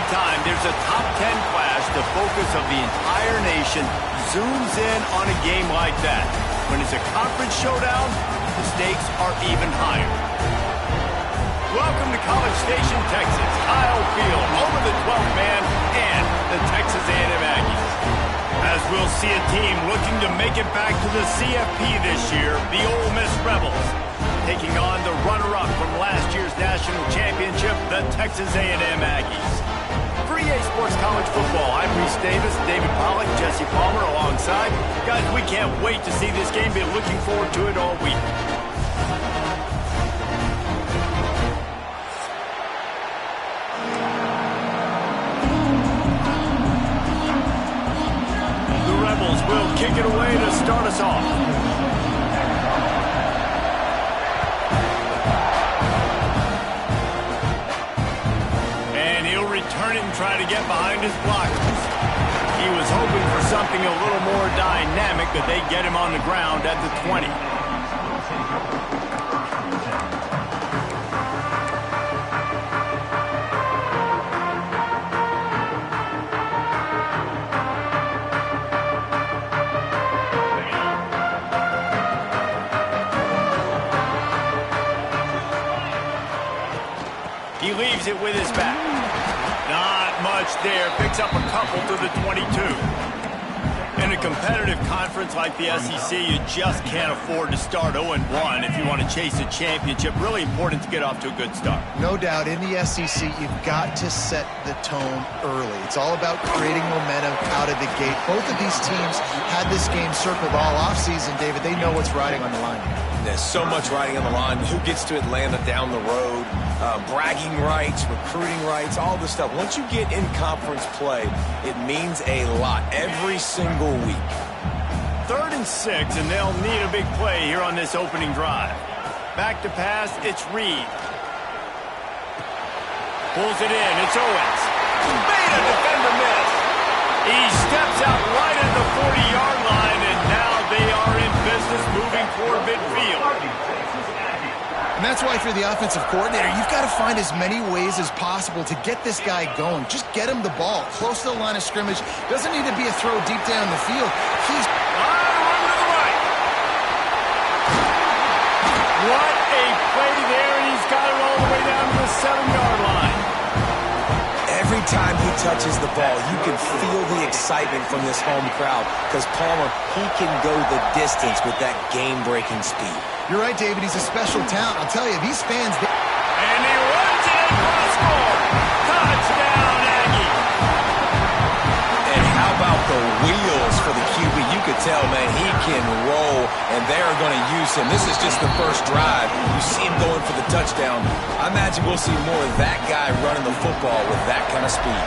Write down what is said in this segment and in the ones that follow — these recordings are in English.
Anytime there's a top 10 clash, the focus of the entire nation zooms in on a game like that. When it's a conference showdown, the stakes are even higher. Welcome to College Station, Texas. Kyle Field, home of the 12th man and the Texas A&M Aggies. As we'll see a team looking to make it back to the CFP this year, the Ole Miss Rebels, taking on the runner-up from last year's national championship, the Texas A&M Aggies. For EA Sports College Football, I'm Reese Davis, David Pollack, Jesse Palmer alongside. Guys, we can't wait to see this game. Been looking forward to it all week. Will kick it away to start us off. And he'll return it and try to get behind his blockers. He was hoping for something a little more dynamic, but they get him on the ground at the 20. He leaves it with his back. Not much there. Picks up a couple to the 22. In a competitive conference like the SEC, you just can't afford to start 0-1 if you want to chase a championship. Really important to get off to a good start. No doubt. In the SEC, you've got to set the tone early. It's all about creating momentum out of the gate. Both of these teams had this game circled all offseason, David. They know what's riding on the line here. There's so much riding on the line. Who gets to Atlanta down the road? Bragging rights, recruiting rights, all this stuff. Once you get in conference play, it means a lot every single week. 3rd and 6, and they'll need a big play here on this opening drive. Back to pass, it's Reed. Pulls it in, it's Owens. Made a defender miss. He steps out right at the 40-yard line, and now they are in business moving toward midfield. And that's why if you're the offensive coordinator, you've got to find as many ways as possible to get this guy going. Just get him the ball close to the line of scrimmage. Doesn't need to be a throw deep down the field. He's run to the right. What a play there, and he's got it all the way down to the 7-yard line. Every time he touches the ball, you can feel the excitement from this home crowd because Palmer, he can go the distance with that game-breaking speed. You're right, David. He's a special talent. I'll tell you, these fans... And he runs it for a score. Touchdown, Aggie. And how about the wheels for the QB? You could tell, man, he can roll, and they're going to use him. This is just the first drive. You see him going for the touchdown. I imagine we'll see more of that guy running the football with that kind of speed.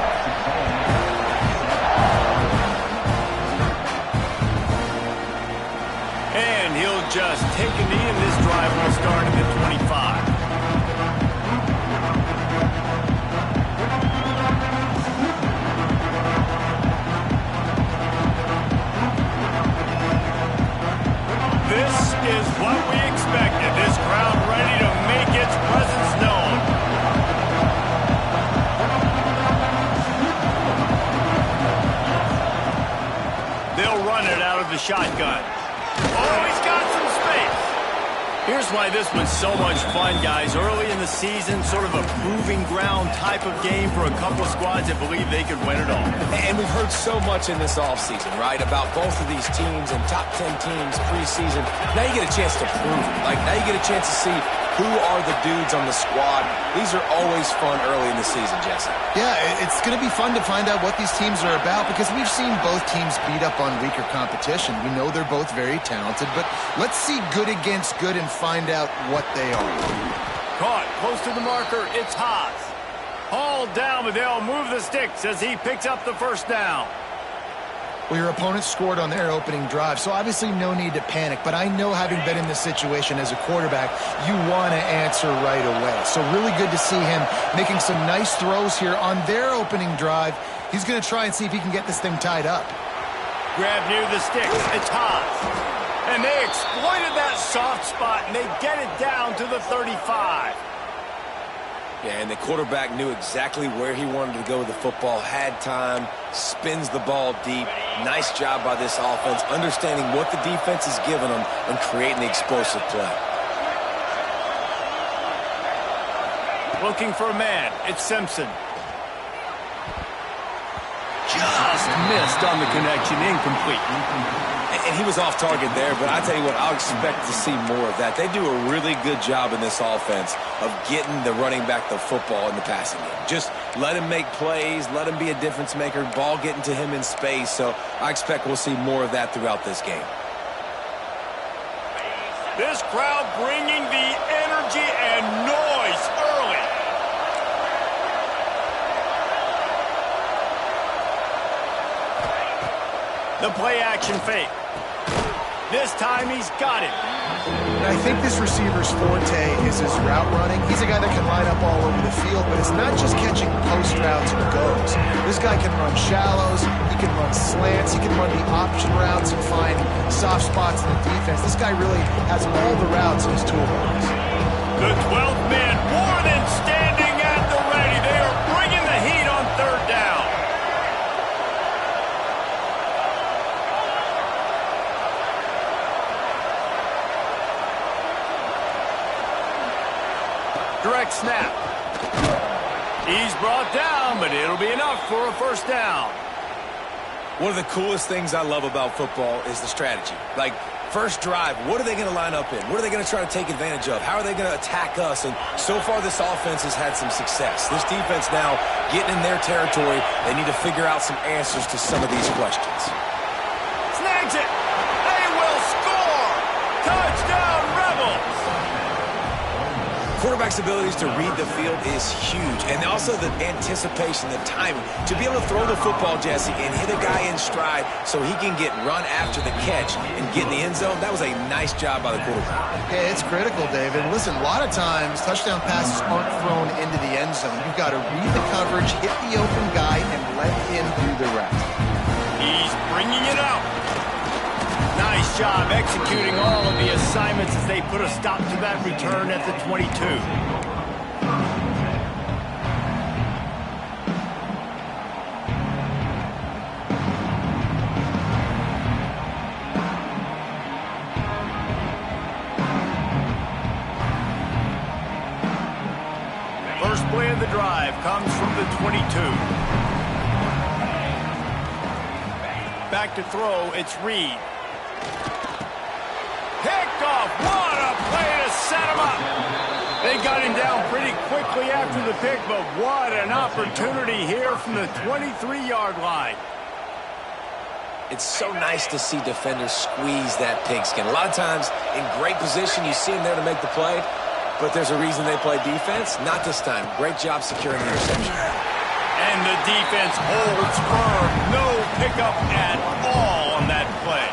And he'll just take a knee, and this drive will start at the 25. This is what we expected. This crowd ready to make its presence known. They'll run it out of the shotgun. Oh, he's got some space. Here's why this was so much fun, guys. Early in the season, sort of a proving ground type of game for a couple of squads that believe they could win it all. And we've heard so much in this offseason, right, about both of these teams and top 10 teams preseason. Now you get a chance to prove it. Like, now you get a chance to see who are the dudes on the squad. These are always fun early in the season, Jesse. Yeah, it's going to be fun to find out what these teams are about because we've seen both teams beat up on weaker competition. We know they're both very talented, but let's see good against good and find out what they are. Caught close to the marker. It's Haas. Hauled down, but they'll move the sticks as he picks up the first down. Well, your opponent scored on their opening drive, so obviously no need to panic. But I know, having been in this situation as a quarterback, you want to answer right away. So really good to see him making some nice throws here on their opening drive. He's going to try and see if he can get this thing tied up. Grab near the sticks. It's Haas. And they exploited that soft spot, and they get it down to the 35. Yeah, and the quarterback knew exactly where he wanted to go with the football, had time, spins the ball deep. Nice job by this offense, understanding what the defense is giving them and creating the explosive play. Looking for a man. It's Simpson. Just missed on the connection. Incomplete. And he was off target there, but I tell you what, I'll expect to see more of that. They do a really good job in this offense of getting the running back the football in the passing game. Just let him make plays, let him be a difference maker, ball getting to him in space. So I expect we'll see more of that throughout this game. This crowd bringing the energy and noise early. The play action fake. This time he's got it. I think this receiver's forte is his route running. He's a guy that can line up all over the field, but it's not just catching post routes or goes. This guy can run shallows, he can run slants, he can run the option routes and find soft spots in the defense. This guy really has all the routes in his toolbox. The 12th man more than standing at the ready. They are bringing the heat on third down. Direct snap. He's brought down, but it'll be enough for a first down. One of the coolest things I love about football is the strategy. Like, first drive, what are they going to line up in? What are they going to try to take advantage of? How are they going to attack us? And so far, this offense has had some success. This defense now getting in their territory. They need to figure out some answers to some of these questions. Snags it. They will score. Touchdown, Rebels. Quarterback's abilities to read the field is huge, and also the anticipation, the timing. To be able to throw the football, Jesse, and hit a guy in stride so he can get run after the catch and get in the end zone, that was a nice job by the quarterback. Yeah, it's critical, David. Listen, a lot of times touchdown passes aren't thrown into the end zone. You've got to read the coverage, hit the open guy, and let him do the rest. He's bringing it out. Nice job executing all of the assignments as they put a stop to that return at the 22. First play of the drive comes from the 22. Back to throw, it's Reed. Picked off. What a play to set him up. They got him down pretty quickly after the pick, but what an opportunity here from the 23-yard line. It's so nice to see defenders squeeze that pigskin. A lot of times, in great position, you see them there to make the play, but there's a reason they play defense. Not this time. Great job securing the interception. And the defense holds firm. No pickup at all on that play.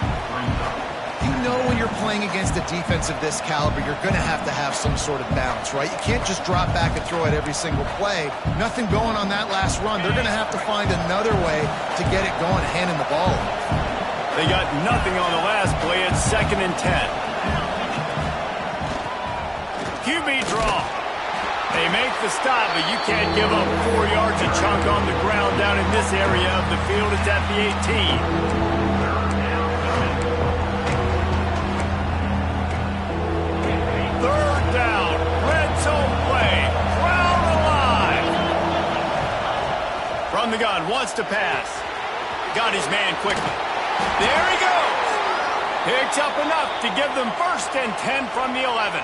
You know when you're playing against a defense of this caliber, you're going to have some sort of balance, right? You can't just drop back and throw it every single play. Nothing going on that last run. They're going to have to find another way to get it going, handing the ball off. They got nothing on the last play. It's 2nd and 10. QB draw. They make the stop, but you can't give up 4 yards a chunk on the ground down in this area of the field. It's at the 18. Third down, red zone play, crowd alive. From the gun, wants to pass. Got his man quickly. There he goes. Picks up enough to give them 1st and 10 from the 11.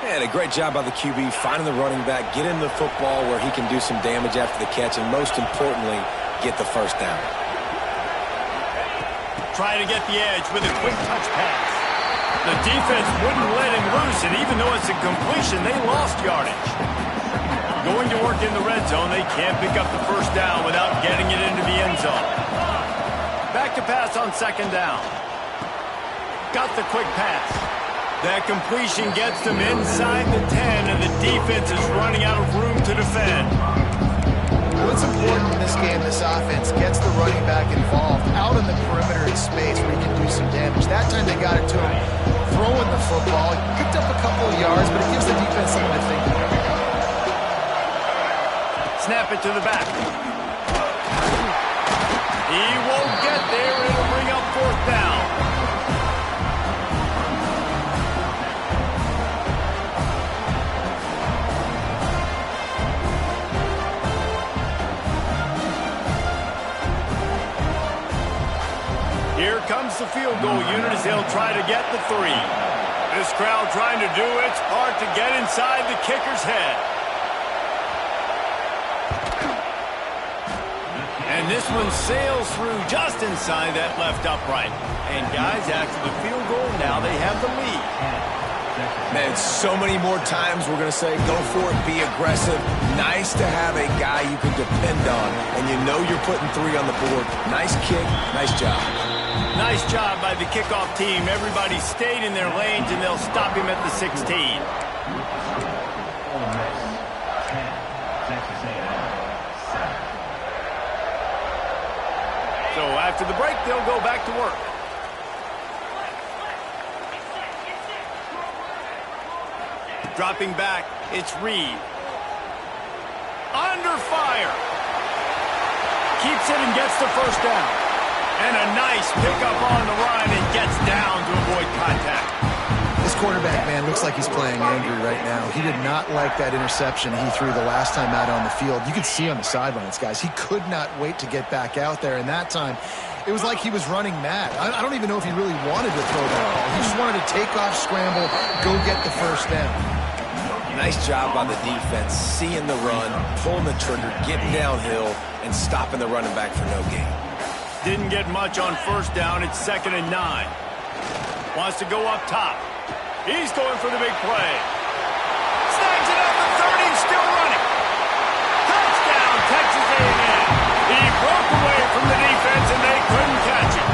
And a great job by the QB finding the running back, get him the football where he can do some damage after the catch, and most importantly, get the 1st down. Trying to get the edge with a quick touch pass. The defense wouldn't let him loose, and even though it's a completion, they lost yardage. Going to work in the red zone, they can't pick up the 1st down without getting it into the end zone. Back to pass on 2nd down. Got the quick pass. That completion gets them inside the 10, and the defense is running out of room to defend. What's important in this game, this offense gets the running back involved out in the perimeter in space where he can do some damage. That time they got it to him throwing the football. He picked up a couple of yards, but it gives the defense something to think about. Snap it to the back. He won't get there. It'll bring up 4th down. Here comes the field goal unit as they'll try to get the 3. This crowd trying to do its part to get inside the kicker's head. And this one sails through just inside that left upright. And guys, after the field goal, now they have the lead. Man, so many more times we're going to say, go for it, be aggressive. Nice to have a guy you can depend on, and you know you're putting 3 on the board. Nice kick, nice job. Nice job by the kickoff team. Everybody stayed in their lanes, and they'll stop him at the 16. So after the break, they'll go back to work. Dropping back, it's Reed. Under fire. Keeps it and gets the 1st down. And a nice pickup on the run and gets down to avoid contact. This quarterback, man, looks like he's playing angry right now. He did not like that interception he threw the last time out on the field. You could see on the sidelines, guys. He could not wait to get back out there. And that time, it was like he was running mad. I don't even know if he really wanted to throw that ball. He just wanted to take off, scramble, go get the 1st down. Nice job by the defense, seeing the run, pulling the trigger, getting downhill, and stopping the running back for no gain. Didn't get much on 1st down. It's 2nd and 9. Wants to go up top. He's going for the big play. Snags it at the 30 and still running. Touchdown, Texas A&M. He broke away from the defense and they couldn't catch him.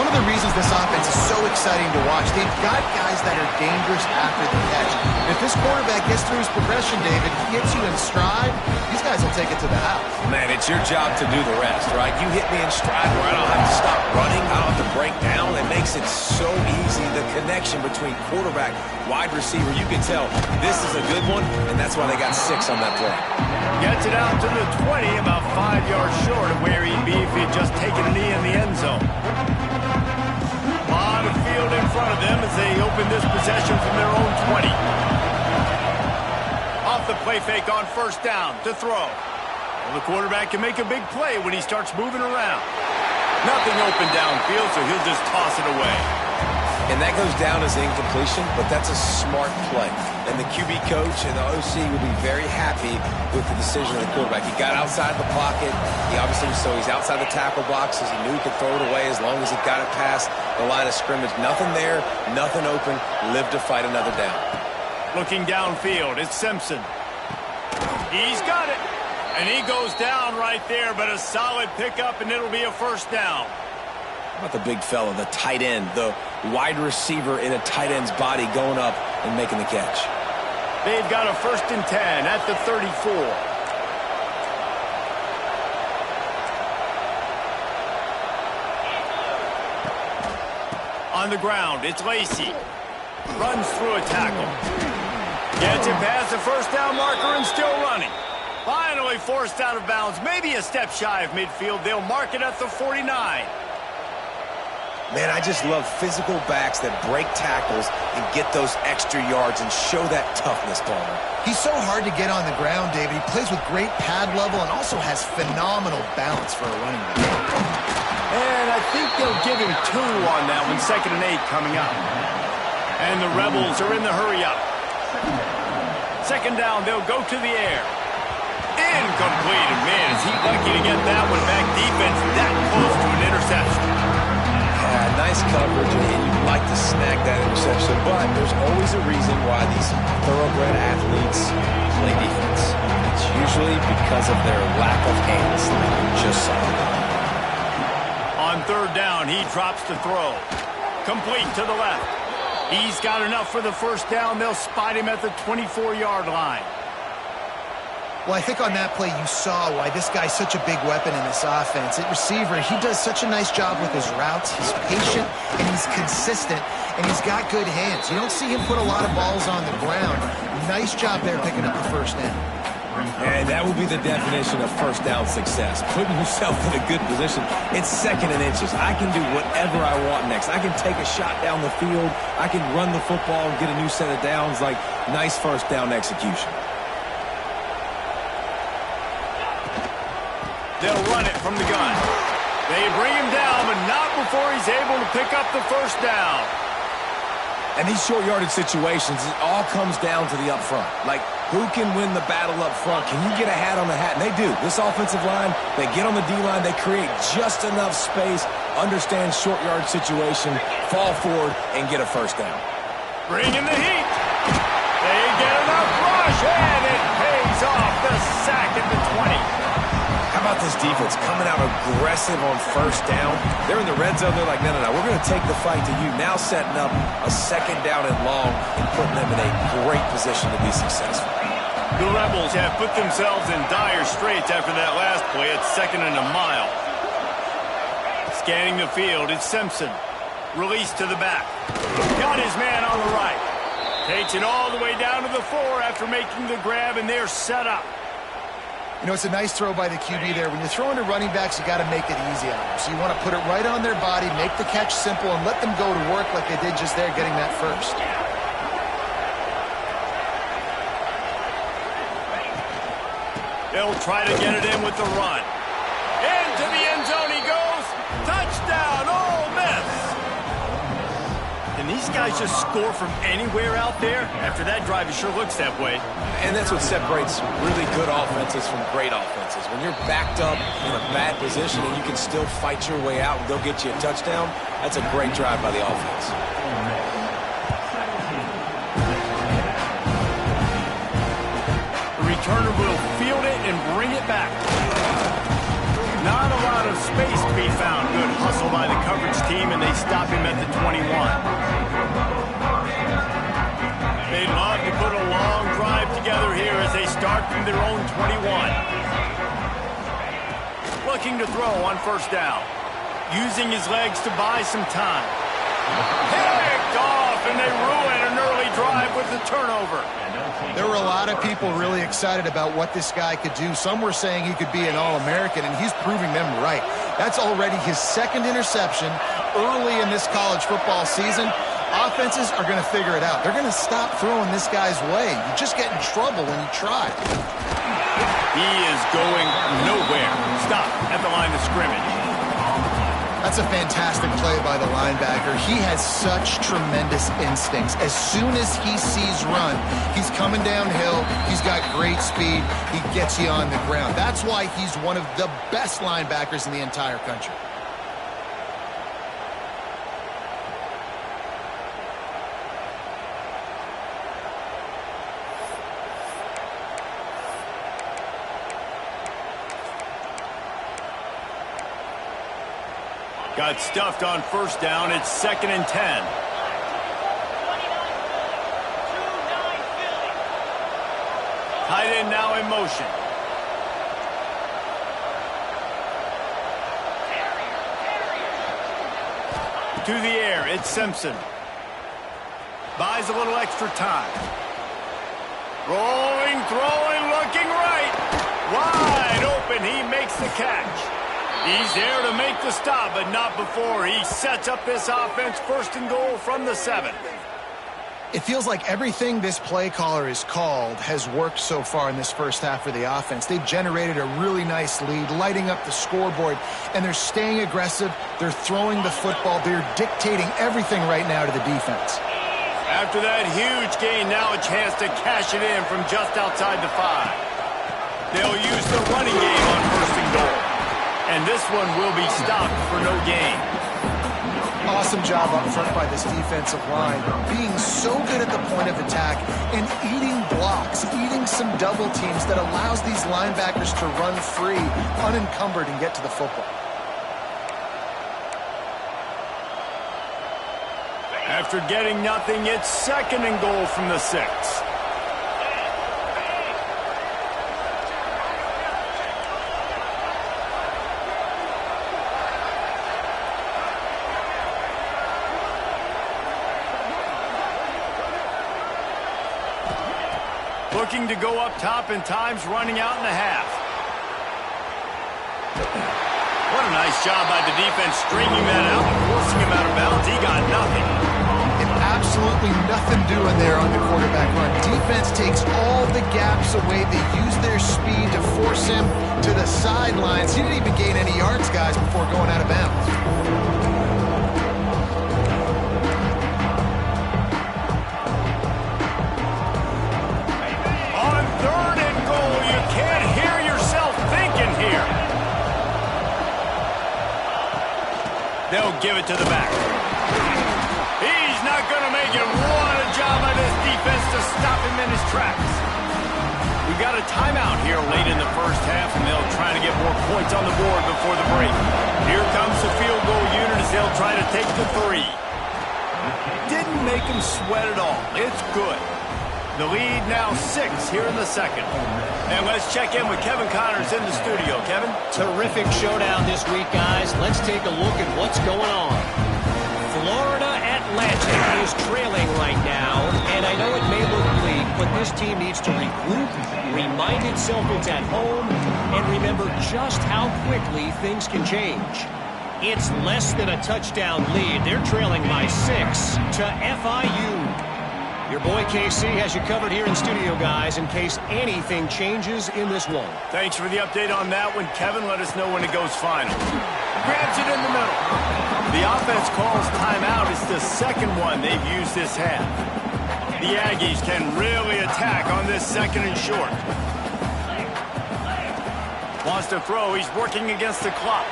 One of the reasons this offense is so exciting to watch, they've got guys that are dangerous after the catch. If this quarterback gets through his progression, David, he gets you in stride, these guys will take it to the house. Man, it's your job to do the rest, right? You hit me in stride where I don't have to stop running, I don't have to break down. It makes it so easy. The connection between quarterback, wide receiver, you can tell this is a good one, and that's why they got 6 on that play. Gets it out to the 20, about 5 yards short of where he'd be if he had just taken a knee in the end zone. A lot of field in front of them as they open this possession from their own 20. Off the play fake on 1st down to throw. Well, the quarterback can make a big play when he starts moving around. Nothing open downfield, so he'll just toss it away. And that goes down as incompletion, but that's a smart play. And the QB coach and the OC will be very happy with the decision of the quarterback. He got outside the pocket. He obviously, so he's outside the tackle boxes. He knew he could throw it away as long as he got it past the line of scrimmage. Nothing there, nothing open. Live to fight another down. Looking downfield, it's Simpson. He's got it. And he goes down right there, but a solid pickup, and it'll be a 1st down. How about the big fella, the tight end, the wide receiver in a tight end's body going up and making the catch. They've got a 1st and 10 at the 34. On the ground, it's Lacey. Runs through a tackle. Gets it past the 1st down marker and still running. Finally forced out of bounds, maybe a step shy of midfield. They'll mark it at the 49. Man, I just love physical backs that break tackles and get those extra yards and show that toughness, Palmer. He's so hard to get on the ground, David. He plays with great pad level and also has phenomenal balance for a running back. And I think they'll give him 2 on that one. 2nd and 8 coming up. And the Rebels are in the hurry-up. 2nd down, they'll go to the air. Incomplete. And man, is he lucky to get that one back. Defense that close to an interception. Nice coverage, and you'd like to snag that interception, but there's always a reason why these thoroughbred athletes play defense. It's usually because of their lack of hands, like you just saw. On 3rd down, he drops to throw. Complete to the left. He's got enough for the 1st down. They'll spot him at the 24-yard line. Well, I think on that play you saw why this guy's such a big weapon in this offense. At receiver, he does such a nice job with his routes. He's patient, and he's consistent, and he's got good hands. You don't see him put a lot of balls on the ground. Nice job there picking up the 1st down. And that would be the definition of first down success. Putting yourself in a good position. It's 2nd and inches. I can do whatever I want next. I can take a shot down the field. I can run the football and get a new set of downs. Like, nice first down execution. They'll run it from the gun. They bring him down, but not before he's able to pick up the first down. And these short yardage situations, it all comes down to the up front. Like, who can win the battle up front? Can you get a hat on the hat? And they do. This offensive line, they get on the D-line, they create just enough space, understand short yard situation, fall forward, and get a first down. Bring in the heat. They get enough rush, and it pays off. The sack at the 20. How about this defense coming out aggressive on first down? They're in the red zone. They're like, no, we're going to take the fight to you. Now setting up a 2nd down and long and putting them in a great position to be successful. The Rebels have put themselves in dire straits after that last play at 2nd and a mile. Scanning the field, it's Simpson. Release to the back. Got his man on the right. Takes it all the way down to the 4 after making the grab, and they're set up. You know, it's a nice throw by the QB there. When you're throwing to running backs, you got to make it easy on them. So you want to put it right on their body, make the catch simple, and let them go to work like they did just there, getting that first. They'll try to get it in with the run. Into the end zone he goes. Touchdown, Ole Miss. Can these guys just score from anywhere out there? After that drive, it sure looks that way. And that's what separates really good offenses from great offenses. When you're backed up in a bad position and you can still fight your way out and go get you a touchdown, that's a great drive by the offense. The returner will field it and bring it back. Not a lot of space to be found. Good hustle by the coverage team, and they stop him at the 21. They'd love to put a long drive together here as they start from their own 21. Looking to throw on first down. Using his legs to buy some time. Picked off, and they ruin an early drive with the turnover. There were a lot of people really excited about what this guy could do. Some were saying he could be an All-American, and he's proving them right. That's already his 2nd interception early in this college football season. Offenses are going to figure it out. They're going to stop throwing this guy's way. You just get in trouble when you try. He is going nowhere. Stop at the line of scrimmage. That's a fantastic play by the linebacker. He has such tremendous instincts. As soon as he sees run, he's coming downhill. He's got great speed. He gets you on the ground. That's why he's one of the best linebackers in the entire country. Got stuffed on first down. It's 2nd and 10. Tight end now in motion. To the air, it's Simpson. Buys a little extra time. Rolling, throwing, looking right. Wide open, he makes the catch. He's there to make the stop, but not before he sets up this offense 1st and goal from the 7. It feels like everything this play caller has called has worked so far in this first half for the offense. They've generated a really nice lead, lighting up the scoreboard, and they're staying aggressive. They're throwing the football. They're dictating everything right now to the defense. After that huge gain, now a chance to cash it in from just outside the 5. They'll use the running game on 1st and goal. And this one will be stopped for no gain. Awesome job up front by this defensive line, being so good at the point of attack and eating blocks, eating some double teams that allows these linebackers to run free, unencumbered, and get to the football. After getting nothing, it's 2nd and goal from the 6. Looking to go up top, and time's running out in the half. What a nice job by the defense stringing that out and forcing him out of bounds. He got nothing. And absolutely nothing doing there on the quarterback run. Defense takes all the gaps away. They use their speed to force him to the sidelines. He didn't even gain any yards, guys, before going out of bounds. On 3rd and goal, you can't hear yourself thinking here. They'll give it to the back. He's not going to make it. What a job by this defense to stop him in his tracks. We've got a timeout here late in the first half, and they'll try to get more points on the board before the break. Here comes the field goal unit as they'll try to take the 3. Didn't make him sweat at all. It's good. The lead now 6 here in the second. And let's check in with Kevin Connors in the studio. Kevin? Terrific showdown this week, guys. Let's take a look at what's going on. Florida Atlantic is trailing right now, and I know it may look bleak, but this team needs to regroup, remind itself it's at home, and remember just how quickly things can change. It's less than a touchdown lead. They're trailing by 6 to FIU. Your boy KC has you covered here in studio, guys, in case anything changes in this one. Thanks for the update on that one, Kevin. Let us know when it goes final. Grabs it in the middle. The offense calls timeout. It's the second one they've used this half. The Aggies can really attack on this 2nd and short. Wants to throw. He's working against the clock.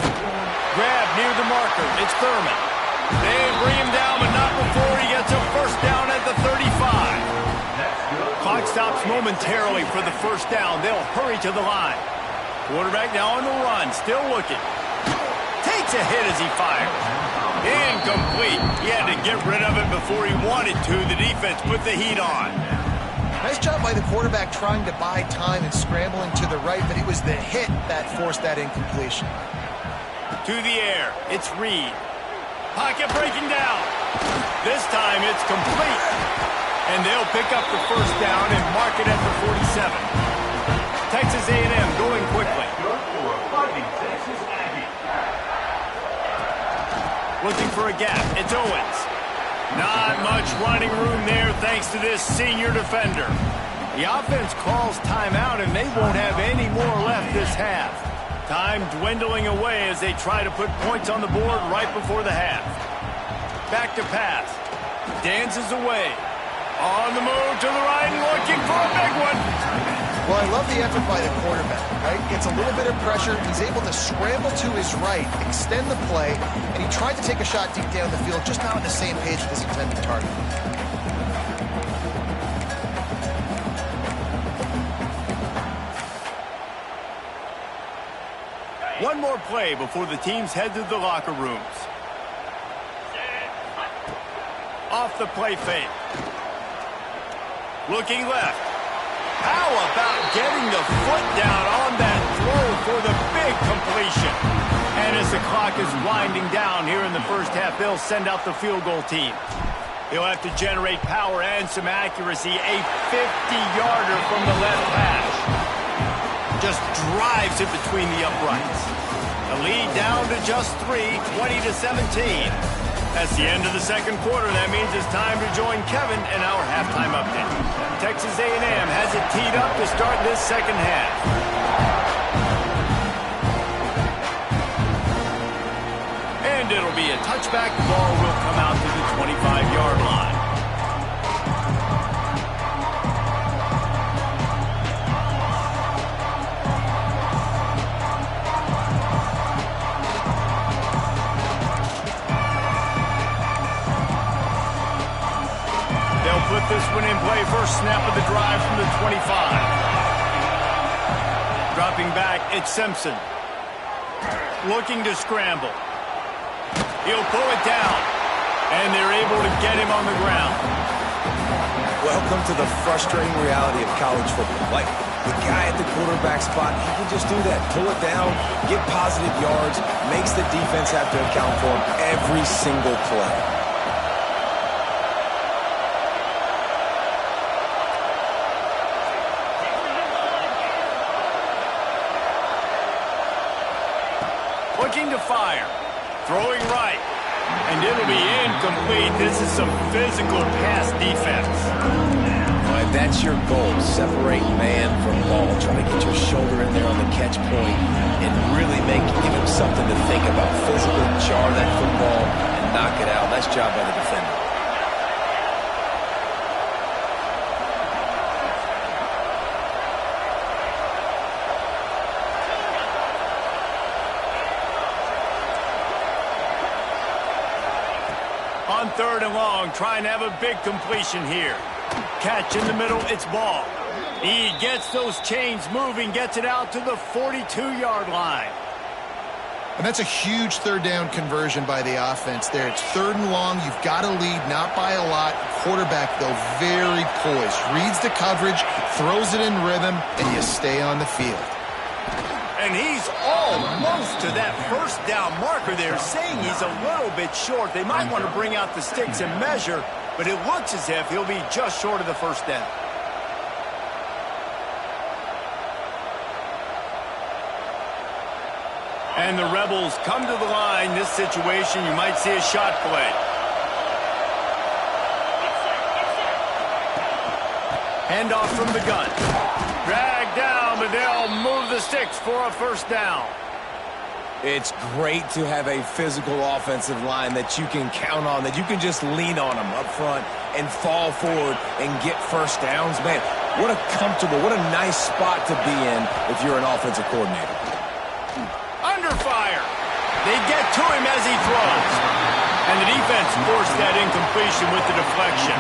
Grab near the marker. It's Thurman. They bring him down, but not before he gets a first down at the 35. Clock stops momentarily for the first down. They'll hurry to the line. Quarterback now on the run, still looking. Takes a hit as he fires. Incomplete. He had to get rid of it before he wanted to. The defense put the heat on. Nice job by the quarterback trying to buy time and scrambling to the right, but it was the hit that forced that incompletion. To the air. It's Reed. Pocket breaking down. This time it's complete. And they'll pick up the first down and mark it at the 47. Texas A&M going quickly. Looking for a gap. It's Owens. Not much running room there thanks to this senior defender. The offense calls timeout, and they won't have any more left this half. Time dwindling away as they try to put points on the board right before the half. Back to pass. Dances away. On the move to the right, looking for a big one. Well, I love the effort by the quarterback, right? Gets a little bit of pressure. He's able to scramble to his right, extend the play, and he tried to take a shot deep down the field, just not on the same page with his intended target. One more play before the teams head to the locker rooms. Off the play fake. Looking left. How about getting the foot down on that throw for the big completion? And as the clock is winding down here in the first half, they'll send out the field goal team. He'll have to generate power and some accuracy. A 50-yarder from the left hash. Just drives it between the uprights. The lead down to just 3, 20-17. That's the end of the second quarter. That means it's time to join Kevin in our halftime update. Texas A&M has it teed up to start this second half. And it'll be a touchback. The ball will come out to the 25-yard line. Put this one in play. First snap of the drive from the 25. Dropping back, it's Simpson. Looking to scramble. He'll pull it down. And they're able to get him on the ground. Welcome to the frustrating reality of college football. Like, the guy at the quarterback spot, he can just do that. Pull it down, get positive yards, makes the defense have to account for him every single play. Looking to fire. Throwing right. And it'll be incomplete. This is some physical pass defense. All right, that's your goal. Separate man from ball. Try to get your shoulder in there on the catch point and really give him something to think about. Physically jar that football and knock it out. Nice job by the defender. On 3rd and long, trying to have a big completion here. Catch in the middle, it's ball. He gets those chains moving, gets it out to the 42-yard line. And that's a huge 3rd down conversion by the offense there. It's 3rd and long. You've got to lead, not by a lot. Quarterback, though, very poised. Reads the coverage, throws it in rhythm, and you stay on the field. And he's almost to that first down marker there, saying he's a little bit short. They might want to bring out the sticks and measure, but it looks as if he'll be just short of the first down. And the Rebels come to the line. This situation, you might see a shot play. Handoff from the gun. Dragged down, but they'll move the sticks for a first down. It's great to have a physical offensive line that you can count on, that you can just lean on them up front and fall forward and get first downs. Man, what a comfortable, what a nice spot to be in if you're an offensive coordinator. Under fire. They get to him as he throws. And the defense forced that incompletion with the deflection.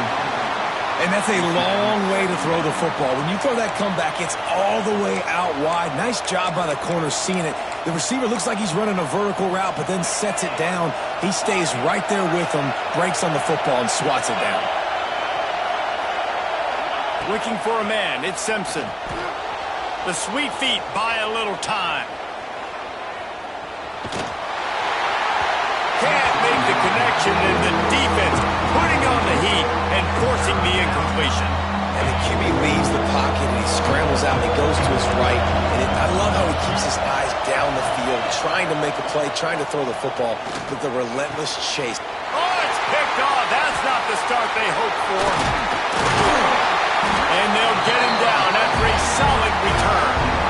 And that's a long way to throw the football. When you throw that comeback, it's all the way out wide. Nice job by the corner seeing it. The receiver looks like he's running a vertical route, but then sets it down. He stays right there with him, breaks on the football, and swats it down. Looking for a man, it's Simpson. The sweet feet buy a little time. Can't make the connection, and the defense putting on the heat and forcing the incompletion. And the QB leaves the pocket and he scrambles out and he goes to his right. And I love how he keeps his eyes down the field, trying to make a play, trying to throw the football with the relentless chase. Oh, it's picked off. That's not the start they hoped for. And they'll get him down after a solid return.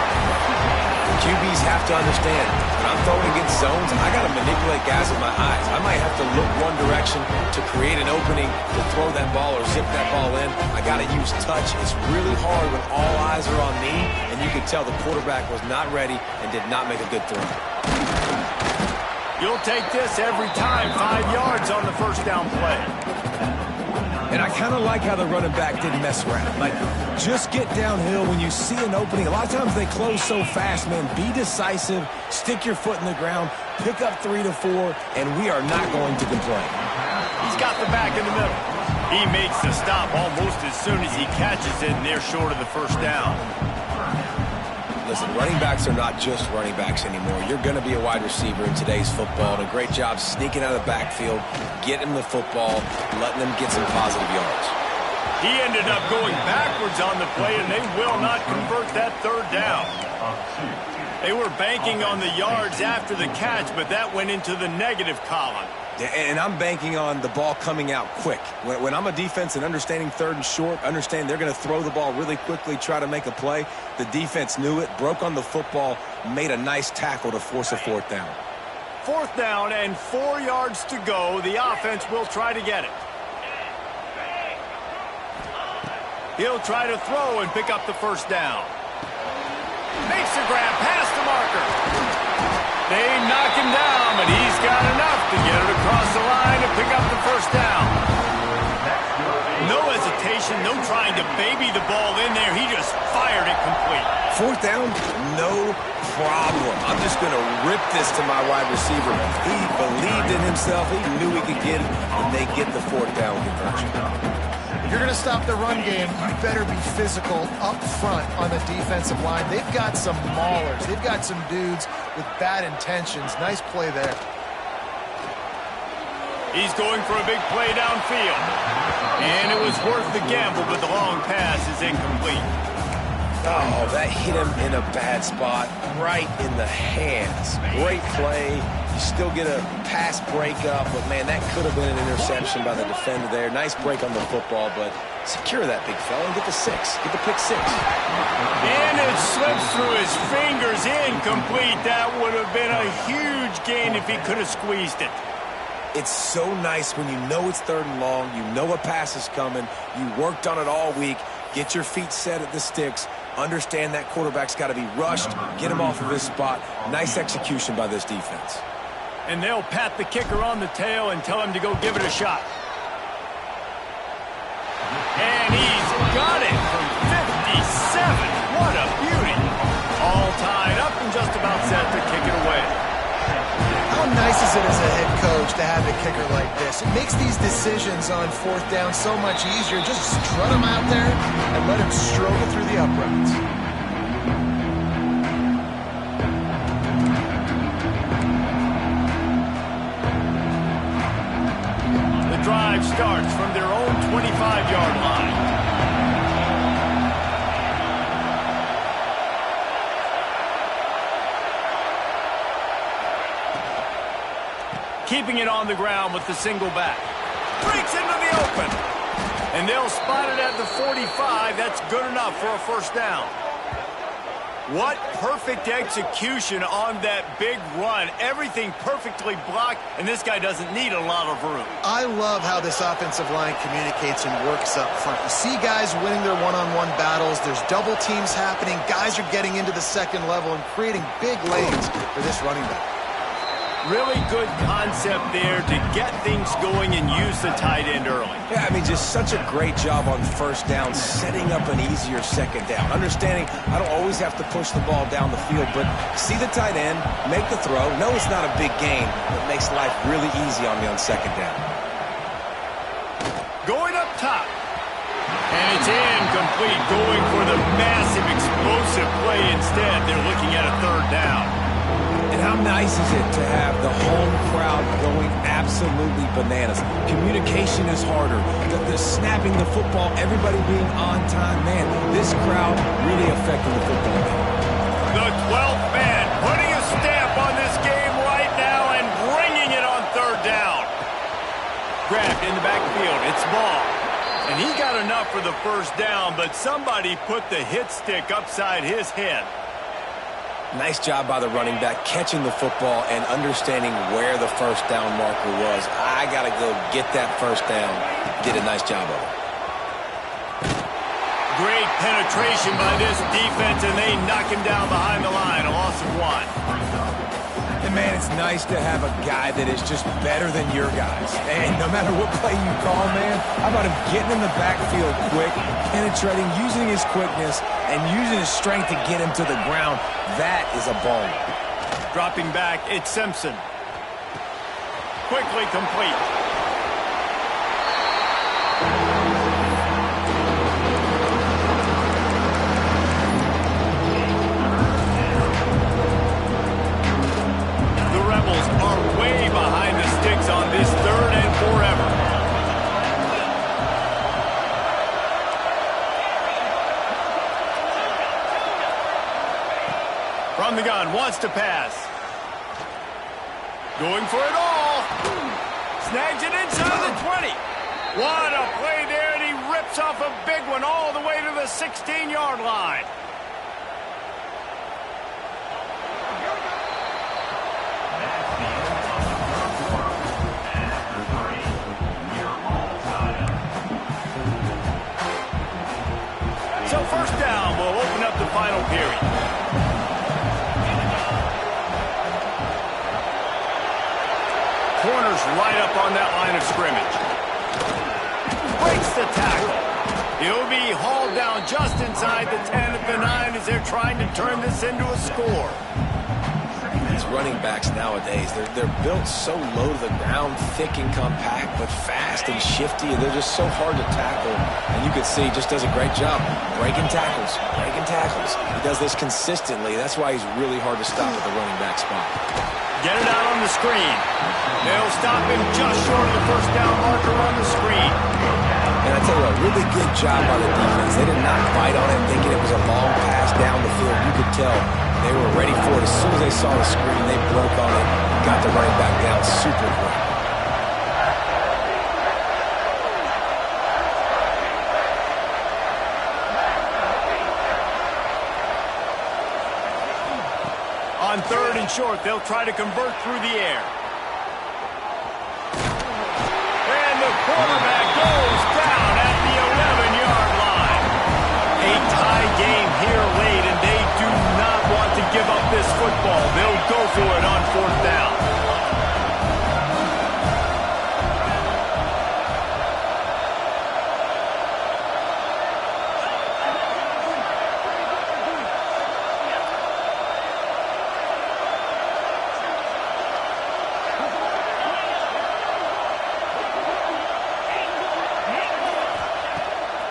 QBs have to understand, when I'm throwing against zones, I got to manipulate guys with my eyes. I might have to look one direction to create an opening to throw that ball or zip that ball in. I got to use touch. It's really hard when all eyes are on me, and you can tell the quarterback was not ready and did not make a good throw. You'll take this every time, 5 yards on the first down play. And I kind of like how the running back didn't mess around. Like, just get downhill when you see an opening. A lot of times they close so fast, man. Be decisive, stick your foot in the ground, pick up 3 to 4, and we are not going to complain. He's got the back in the middle. He makes the stop almost as soon as he catches it, and they're short of the first down. Listen, running backs are not just running backs anymore. You're going to be a wide receiver in today's football, and a great job sneaking out of the backfield, getting them the football, letting them get some positive yards. He ended up going backwards on the play, and they will not convert that third down. They were banking on the yards after the catch, but that went into the negative column. And I'm banking on the ball coming out quick. When I'm a defense and understanding 3rd and short, understand they're going to throw the ball really quickly, try to make a play. The defense knew it, broke on the football, made a nice tackle to force a 4th down. 4th down and 4 yards to go. The offense will try to get it. He'll try to throw and pick up the first down. Makes the grab past the marker. They knock him down, but he's got enough to get it across the line and pick up the first down. No hesitation, no trying to baby the ball in there. He just fired it complete. 4th down, no problem. I'm just going to rip this to my wide receiver. He believed in himself. He knew he could get it, and they get the 4th down conversion. If you're going to stop the run game, you better be physical up front on the defensive line. They've got some maulers. They've got some dudes with bad intentions. Nice play there. He's going for a big play downfield. And it was worth the gamble, but the long pass is incomplete. Oh, that hit him in a bad spot, right in the hands. Great play. You still get a pass breakup, but, man, that could have been an interception by the defender there. Nice break on the football, but secure that big fella and get the six. Get the pick six. And it slips through his fingers, incomplete. That would have been a huge gain if he could have squeezed it. It's so nice when you know it's 3rd and long, you know a pass is coming, you worked on it all week, get your feet set at the sticks, understand that quarterback's got to be rushed, get him off of his spot. Nice execution by this defense. And they'll pat the kicker on the tail and tell him to go give it a shot. And he's got it from 57. What a beauty. All tied up and just about set to kick it away. How nice is it as a head coach to have a kicker like this? It makes these decisions on 4th down so much easier. Just strut him out there and let him struggle through the uprights. The drive starts from their own 25-yard line. Keeping it on the ground with the single back. Breaks into the open. And they'll spot it at the 45. That's good enough for a 1st down. What perfect execution on that big run. Everything perfectly blocked, and this guy doesn't need a lot of room. I love how this offensive line communicates and works up front. You see guys winning their one-on-one battles. There's double teams happening. Guys are getting into the 2nd level and creating big lanes for this running back. Really good concept there to get things going and use the tight end early. Yeah, I mean, just such a great job on 1st down, setting up an easier 2nd down. Understanding I don't always have to push the ball down the field, but see the tight end, make the throw. No, it's not a big gain, but it makes life really easy on me on 2nd down. Going up top. And it's incomplete, going for the massive explosive play instead. They're looking at a 3rd down. And how nice is it to have the home crowd going absolutely bananas? Communication is harder. The snapping the football, everybody being on time. Man, this crowd really affecting the football game. The 12th man putting a stamp on this game right now and bringing it on 3rd down. Grabbed in the backfield. It's ball. And he got enough for the 1st down, but somebody put the hit stick upside his head. Nice job by the running back, catching the football and understanding where the 1st down marker was. I got to go get that 1st down. Did a nice job of it. Great penetration by this defense, and they knock him down behind the line. A loss of 1. And, man, it's nice to have a guy that is just better than your guys. And no matter what play you call, man, how about him getting in the backfield quick, penetrating, using his quickness, and using his strength to get him to the ground. That is a ball. Dropping back, it's Simpson. Quickly complete. The Rebels are way behind the sticks on this 3rd and forever. From the gun, wants to pass. Going for it all. Snags it inside the 20. What a play there, and he rips off a big one all the way to the 16-yard line. So 1st down will open up the final period. Corners right up on that line of scrimmage. Breaks the tackle. He'll be hauled down just inside the 10 at the 9 as they're trying to turn this into a score. It's running backs nowadays. They're built so low to the ground, thick and compact, but fast and shifty, and they're just so hard to tackle. And you can see he just does a great job breaking tackles, breaking tackles. He does this consistently. That's why he's really hard to stop at the running back spot. Get it out on the screen. They'll stop him just short of the first down marker on the screen. And I tell you what, really good job by the defense. They did not bite on it thinking it was a long pass down the field. You could tell they were ready for it. As soon as they saw the screen, they broke on it, got the running back down super quick. On 3rd and short, they'll try to convert through the air. And the quarterback goes down at the 11-yard line. A tie game here late, and they do not want to give up this football. They'll go for it on 4th down.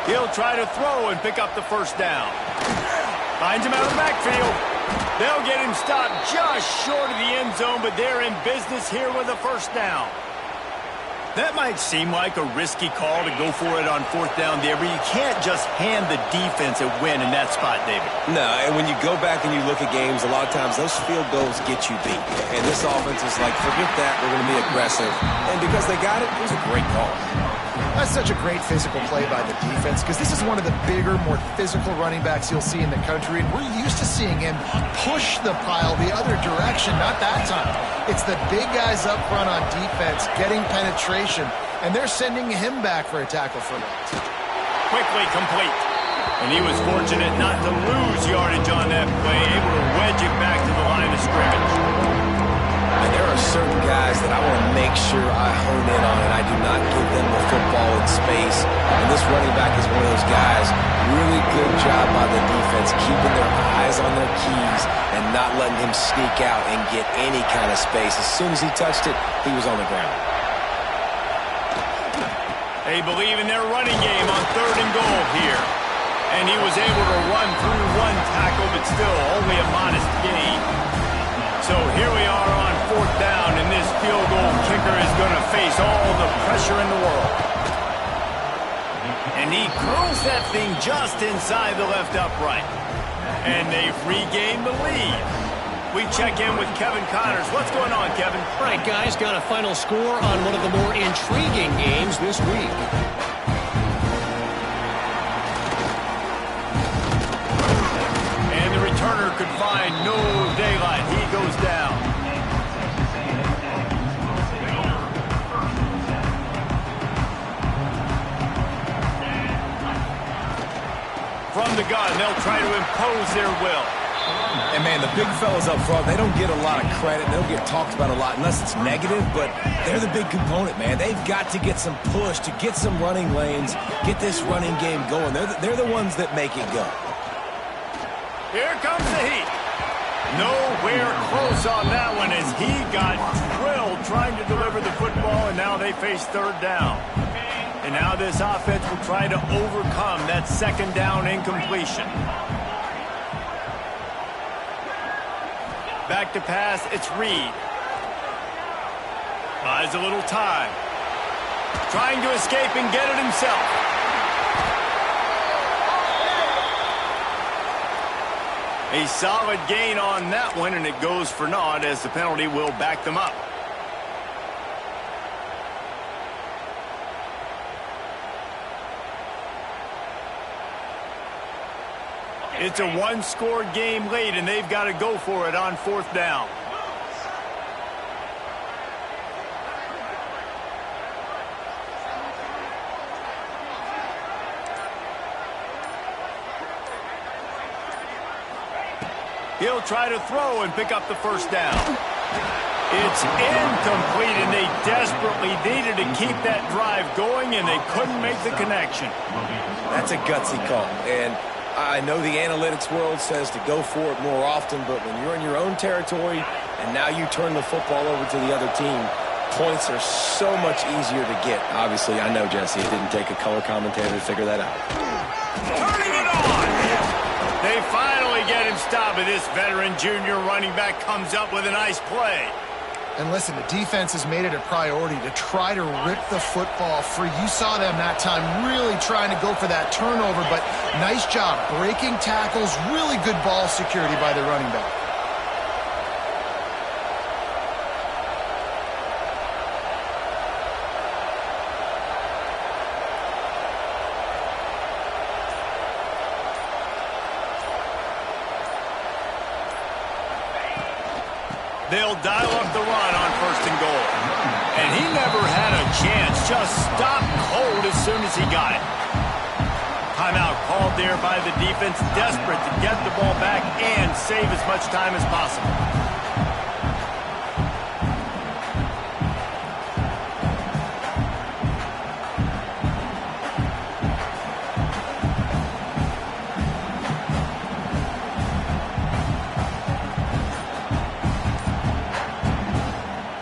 He'll try to throw and pick up the first down. Finds him out of the backfield. They'll get him stopped just short of the end zone, but they're in business here with a first down. That might seem like a risky call to go for it on 4th down there, but you can't just hand the defense a win in that spot, David. No, and when you go back and you look at games, a lot of times those field goals get you beat. And this offense is like, forget that, we're going to be aggressive. And because they got it, it was a great call. That's such a great physical play by the defense because this is one of the bigger, more physical running backs you'll see in the country, and we're used to seeing him push the pile the other direction. Not that time. It's the big guys up front on defense getting penetration, and they're sending him back for a tackle for loss. Quickly complete. And he was fortunate not to lose yardage on that play, able to wedge it back to the line of scrimmage. And there are certain guys that I want to make sure I hone in on, and I do not give them the football in space. And this running back is one of those guys. Really good job by the defense, keeping their eyes on their keys and not letting him sneak out and get any kind of space. As soon as he touched it, he was on the ground. They believe in their running game on 3rd and goal here. And he was able to run through one tackle, but still only a modest gain. So here we are on 4th down, and this field goal kicker is going to face all the pressure in the world. And he curls that thing just inside the left upright. And they've regained the lead. We check in with Kevin Connors. What's going on, Kevin? All right, guys, got a final score on one of the more intriguing games this week. And the returner could find no daylight. He goes down. From the gun, they'll try to impose their will. And, man, the big fellas up front, they don't get a lot of credit. They don't get talked about a lot unless it's negative, but they're the big component, man. They've got to get some push, to get some running lanes, get this running game going. They're the ones that make it go. Here comes the heat. Nowhere close on that one as he got drilled trying to deliver the football, and now they face 3rd down. And now this offense will try to overcome that 2nd down incompletion. Back to pass, it's Reed. Buys a little time. Trying to escape and get it himself. A solid gain on that one, and it goes for naught as the penalty will back them up. It's a one-score game late, and they've got to go for it on 4th down. He'll try to throw and pick up the first down. It's incomplete, and they desperately needed to keep that drive going, and they couldn't make the connection. That's a gutsy call, and I know the analytics world says to go for it more often, but when you're in your own territory and now you turn the football over to the other team, points are so much easier to get. Obviously, I know, Jesse, it didn't take a color commentator to figure that out. Turning it on! They finally get him stopped, and this veteran junior running back comes up with a nice play. And listen, the defense has made it a priority to try to rip the football free. You saw them that time really trying to go for that turnover, but nice job breaking tackles, really good ball security by the running back. They'll dial up the run on 1st and goal. And he never had a chance, just stopped cold as soon as he got it. Timeout called there by the defense, desperate to get the ball back and save as much time as possible.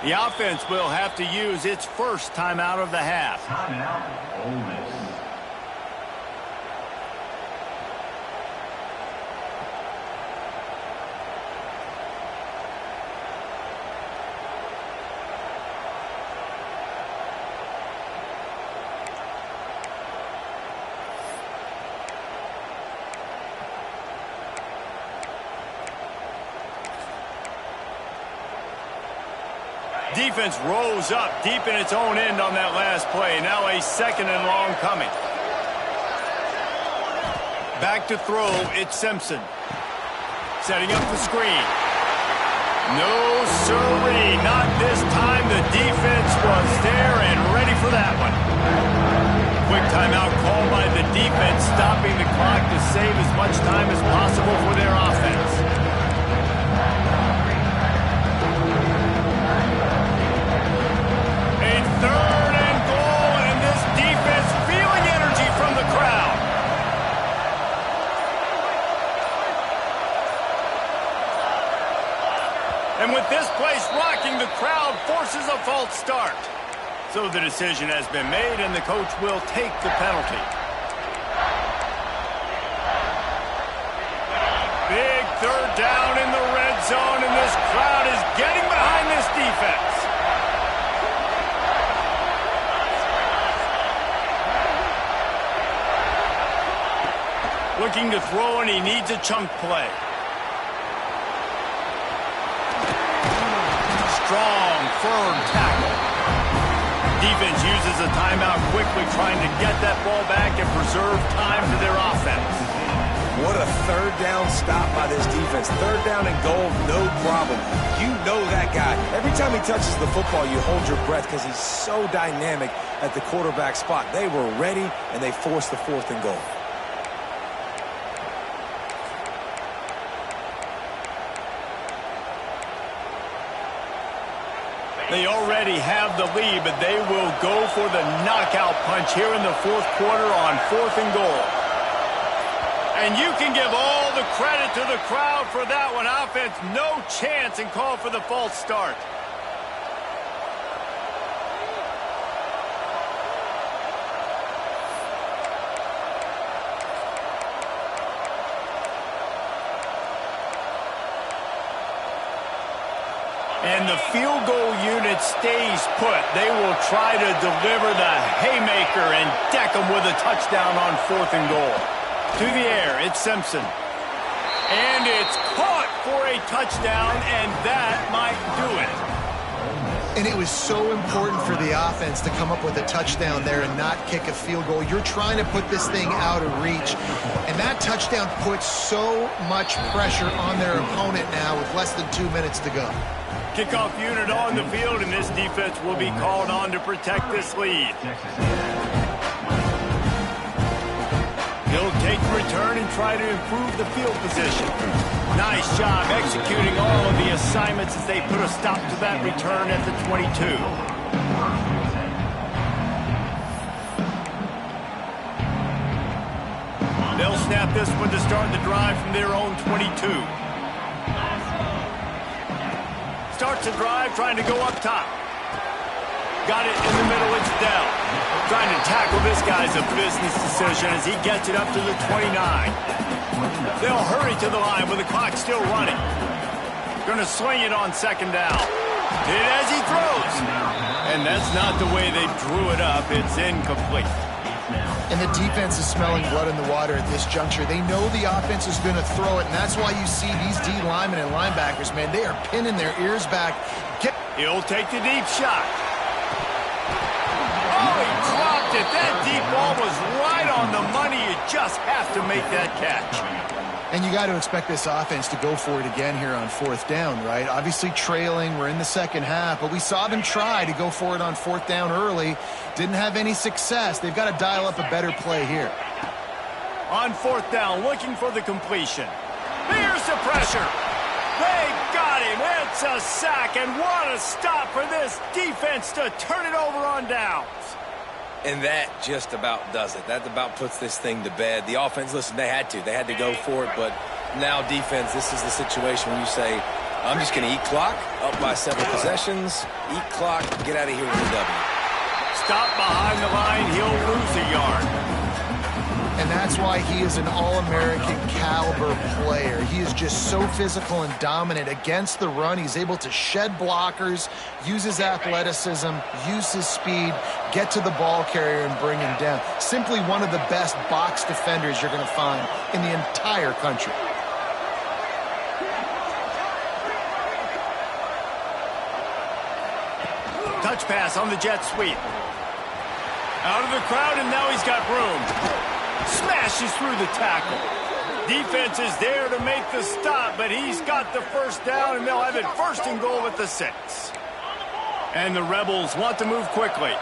The offense will have to use its first timeout of the half. Timeout, Ole Miss. Defense rose up deep in its own end on that last play. Now a 2nd and long coming. Back to throw, it's Simpson. Setting up the screen. No sirree, not this time. The defense was there and ready for that one. Quick timeout called by the defense, stopping the clock to save as much time as possible for their offense. Third and goal, and this defense feeling energy from the crowd. And with this place rocking, the crowd forces a false start. So the decision has been made, and the coach will take the penalty. Big 3rd down in the red zone, and this crowd is getting behind this defense. Looking to throw, and he needs a chunk play. Strong, firm tackle. Defense uses a timeout quickly, trying to get that ball back and preserve time for their offense. What a 3rd down stop by this defense. 3rd down and goal, no problem. You know that guy. Every time he touches the football, you hold your breath because he's so dynamic at the quarterback spot. They were ready, and they forced the 4th and goal. They already have the lead, but they will go for the knockout punch here in the 4th quarter on 4th and goal. And you can give all the credit to the crowd for that one. Offense, no chance, and call for the false start. And the field goal unit stays put. They will try to deliver the haymaker and deck them with a touchdown on 4th and goal. To the air, it's Simpson. And it's caught for a touchdown, and that might do it. And it was so important for the offense to come up with a touchdown there and not kick a field goal. You're trying to put this thing out of reach. And that touchdown puts so much pressure on their opponent now with less than 2 minutes to go. Kickoff unit on the field, and this defense will be called on to protect this lead. He'll take the return and try to improve the field position. Nice job executing all of the assignments as they put a stop to that return at the 22. They'll snap this one to start the drive from their own 22. Starts the drive, trying to go up top. Got it in the middle, it's down. Trying to tackle this guy's a business decision as he gets it up to the 29. They'll hurry to the line with the clock still running. Going to swing it on second down. Hit as he throws. And that's not the way they drew it up. It's incomplete. And the defense is smelling blood in the water at this juncture. They know the offense is going to throw it, and that's why you see these D linemen and linebackers, man, they are pinning their ears back. He'll take the deep shot. Oh, he dropped it. That deep ball was right on the money. You just have to make that catch. And you got to expect this offense to go for it again here on fourth down, right? Obviously trailing, we're in the second half, but we saw them try to go for it on fourth down early. Didn't have any success. They've got to dial up a better play here. On fourth down, looking for the completion. Here's the pressure. They got him. It's a sack, and what a stop for this defense to turn it over on downs. And that just about does it. That about puts this thing to bed. The offense, listen, they had to. They had to go for it, but now defense, this is the situation where you say, I'm just going to eat clock, up by 7 possessions, eat clock, get out of here with a W. Stop behind the line, he'll lose a yard. And that's why he is an All-American caliber player. He is just so physical and dominant against the run. He's able to shed blockers, use his athleticism, use his speed, get to the ball carrier and bring him down. Simply one of the best box defenders you're going to find in the entire country. Touch pass on the jet sweep. Out of the crowd, and now he's got room. Smashes through the tackle. Defense is there to make the stop, but he's got the first down, and they'll have it first and goal at the 6. And the Rebels want to move quickly.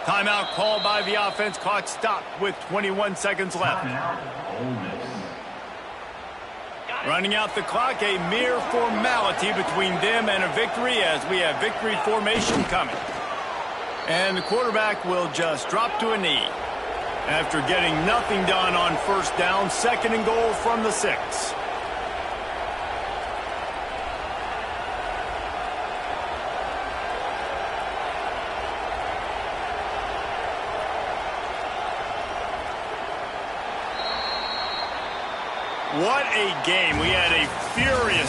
Timeout called by the offense. Clock stopped with 21 seconds left. Running out the clock, a mere formality between them and a victory as we have victory formation coming. And the quarterback will just drop to a knee. After getting nothing done on first down, second and goal from the 6. What a game. We had a furious